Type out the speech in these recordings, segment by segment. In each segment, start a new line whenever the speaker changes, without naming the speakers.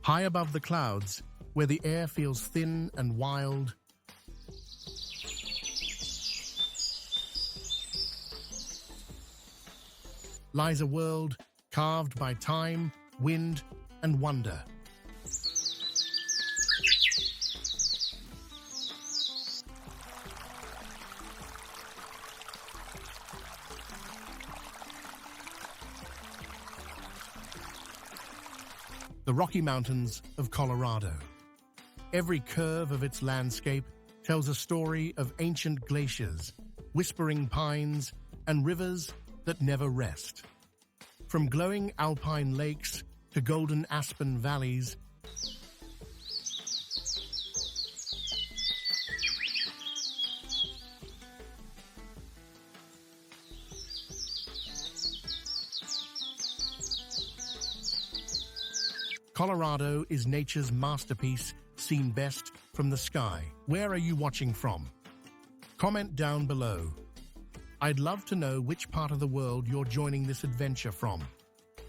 High above the clouds, where the air feels thin and wild, lies a world carved by time, wind, and wonder. The Rocky Mountains of Colorado. Every curve of its landscape tells a story of ancient glaciers, whispering pines, and rivers that never rest. From glowing alpine lakes to golden Aspen valleys, Colorado is nature's masterpiece, seen best from the sky. Where are you watching from? Comment down below. I'd love to know which part of the world you're joining this adventure from.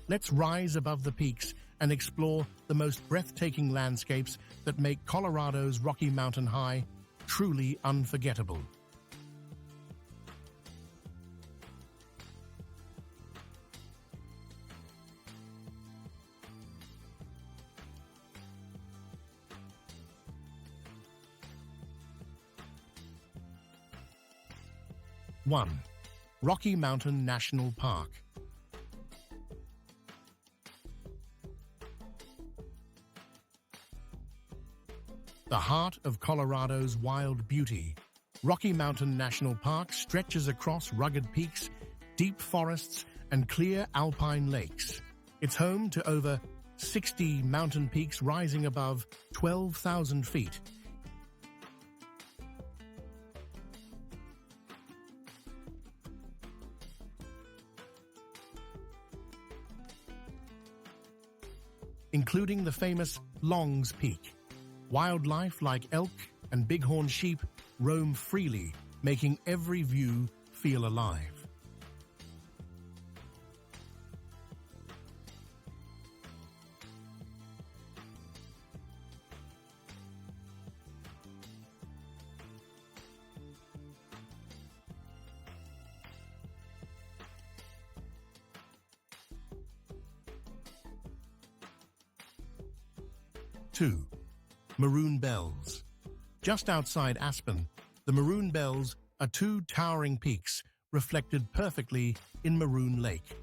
Let's rise above the peaks and explore the most breathtaking landscapes that make Colorado's Rocky Mountain High truly unforgettable. One, Rocky Mountain National Park. The heart of Colorado's wild beauty, Rocky Mountain National Park stretches across rugged peaks, deep forests, and clear alpine lakes. It's home to over 60 mountain peaks rising above 12,000 feet. Including the famous Longs Peak. Wildlife like elk and bighorn sheep roam freely, making every view feel alive. Two, Maroon Bells. Just outside Aspen, the Maroon Bells are two towering peaks reflected perfectly in Maroon Lake.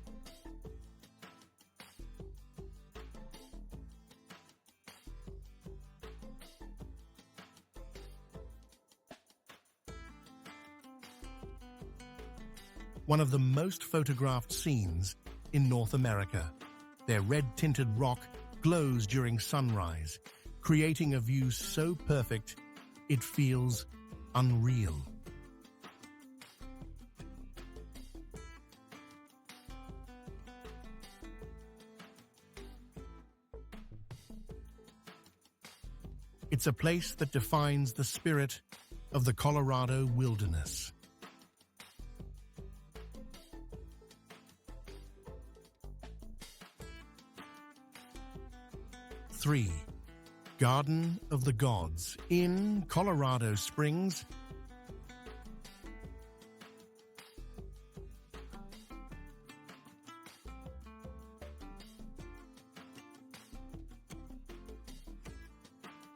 One of the most photographed scenes in North America. Their red-tinted rock glows during sunrise, creating a view so perfect it feels unreal. It's a place that defines the spirit of the Colorado wilderness. Three, Garden of the Gods in Colorado Springs.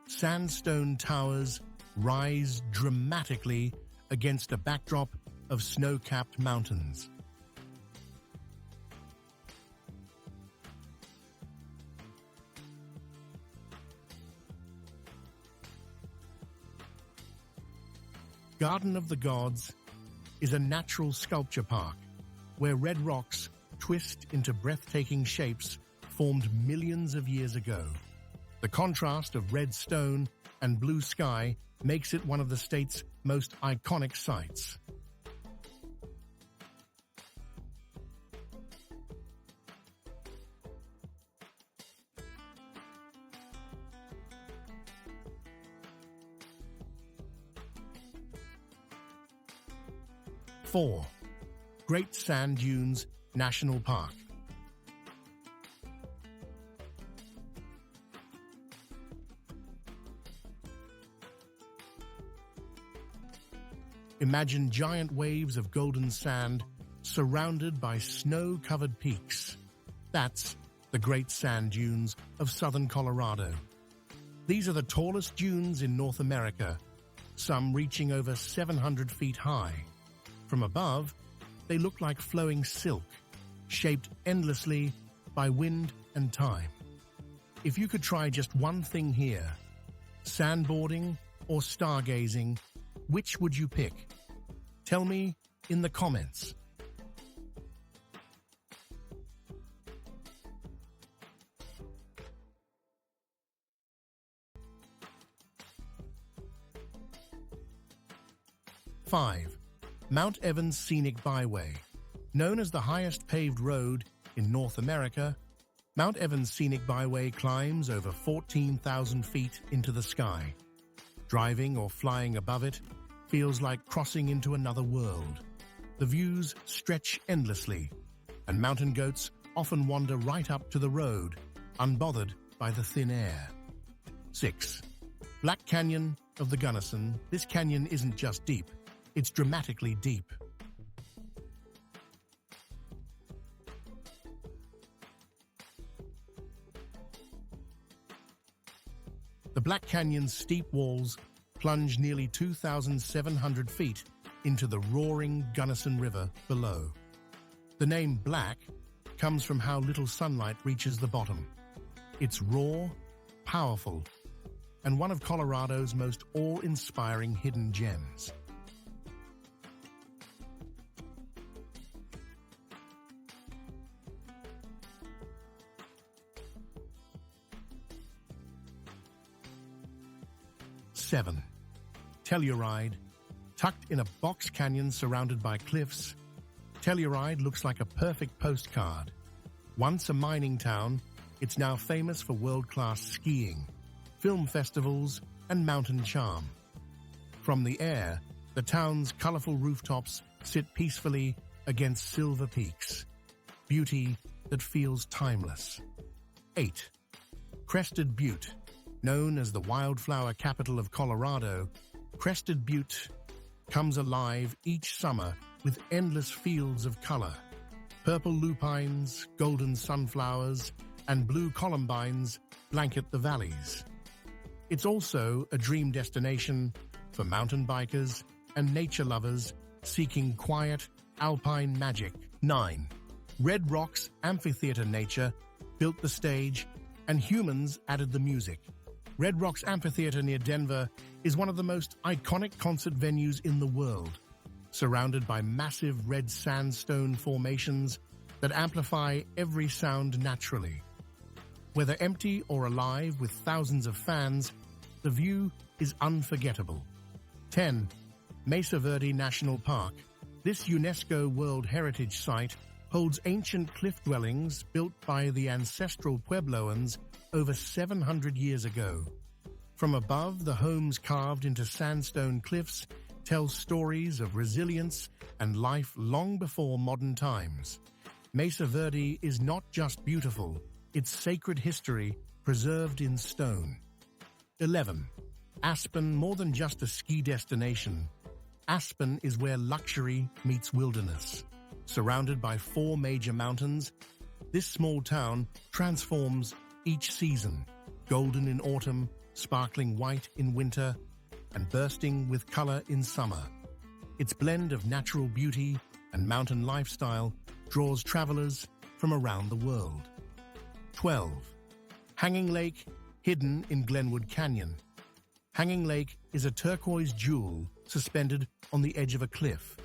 Sandstone towers rise dramatically against a backdrop of snow-capped mountains. Garden of the Gods is a natural sculpture park where red rocks twist into breathtaking shapes formed millions of years ago. The contrast of red stone and blue sky makes it one of the state's most iconic sights. Four, Great Sand Dunes National Park. Imagine giant waves of golden sand surrounded by snow-covered peaks. That's the Great Sand Dunes of southern Colorado. These are the tallest dunes in North America, some reaching over 700 feet high. From above, they look like flowing silk, shaped endlessly by wind and time. If you could try just one thing here, sandboarding or stargazing, which would you pick? Tell me in the comments. Five, Mount Evans Scenic Byway. Known as the highest paved road in North America, Mount Evans Scenic Byway climbs over 14,000 feet into the sky. Driving or flying above it feels like crossing into another world. The views stretch endlessly, and mountain goats often wander right up to the road, unbothered by the thin air. 6. Black Canyon of the Gunnison. This canyon isn't just deep, it's dramatically deep. The Black Canyon's steep walls plunge nearly 2,700 feet into the roaring Gunnison River below. The name Black comes from how little sunlight reaches the bottom. It's raw, powerful, and one of Colorado's most awe-inspiring hidden gems. Seven, Telluride. Tucked in a box canyon surrounded by cliffs, Telluride looks like a perfect postcard. Once a mining town, it's now famous for world-class skiing, film festivals, and mountain charm. From the air, the town's colorful rooftops sit peacefully against silver peaks. Beauty that feels timeless. 8. Crested Butte. Known as the wildflower capital of Colorado, Crested Butte comes alive each summer with endless fields of color. Purple lupines, golden sunflowers, and blue columbines blanket the valleys. It's also a dream destination for mountain bikers and nature lovers seeking quiet, alpine magic. 9. Red Rocks Amphitheatre. Nature built the stage, and humans added the music. Red Rocks Amphitheatre near Denver is one of the most iconic concert venues in the world, surrounded by massive red sandstone formations that amplify every sound naturally. Whether empty or alive with thousands of fans, the view is unforgettable. 10. Mesa Verde National Park. This UNESCO World Heritage Site holds ancient cliff dwellings built by the ancestral Puebloans over 700 years ago. From above, the homes carved into sandstone cliffs tell stories of resilience and life long before modern times. Mesa Verde is not just beautiful, it's sacred history preserved in stone. 11. Aspen. More than just a ski destination, Aspen is where luxury meets wilderness. Surrounded by 4 major mountains, this small town transforms each season, golden in autumn, sparkling white in winter, and bursting with color in summer. Its blend of natural beauty and mountain lifestyle draws travelers from around the world. 12. Hanging Lake, hidden in Glenwood Canyon. Hanging Lake is a turquoise jewel suspended on the edge of a cliff.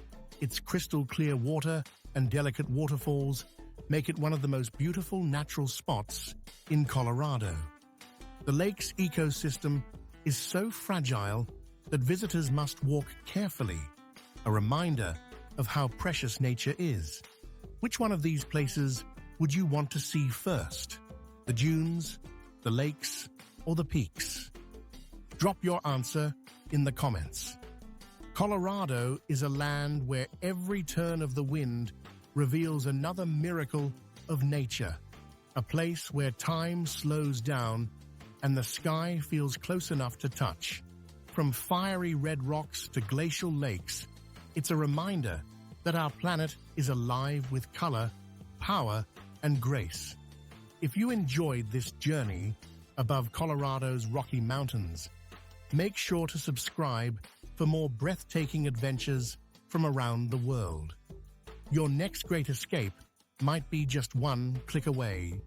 Its crystal-clear water and delicate waterfalls make it one of the most beautiful natural spots in Colorado. The lake's ecosystem is so fragile that visitors must walk carefully, a reminder of how precious nature is. Which one of these places would you want to see first? The dunes, the lakes, or the peaks? Drop your answer in the comments. Colorado is a land where every turn of the wind reveals another miracle of nature, a place where time slows down and the sky feels close enough to touch. From fiery red rocks to glacial lakes, It's a reminder that our planet is alive with color, power, and grace. If you enjoyed this journey above Colorado's Rocky Mountains, make sure to subscribe for more breathtaking adventures from around the world. Your next great escape might be just one click away.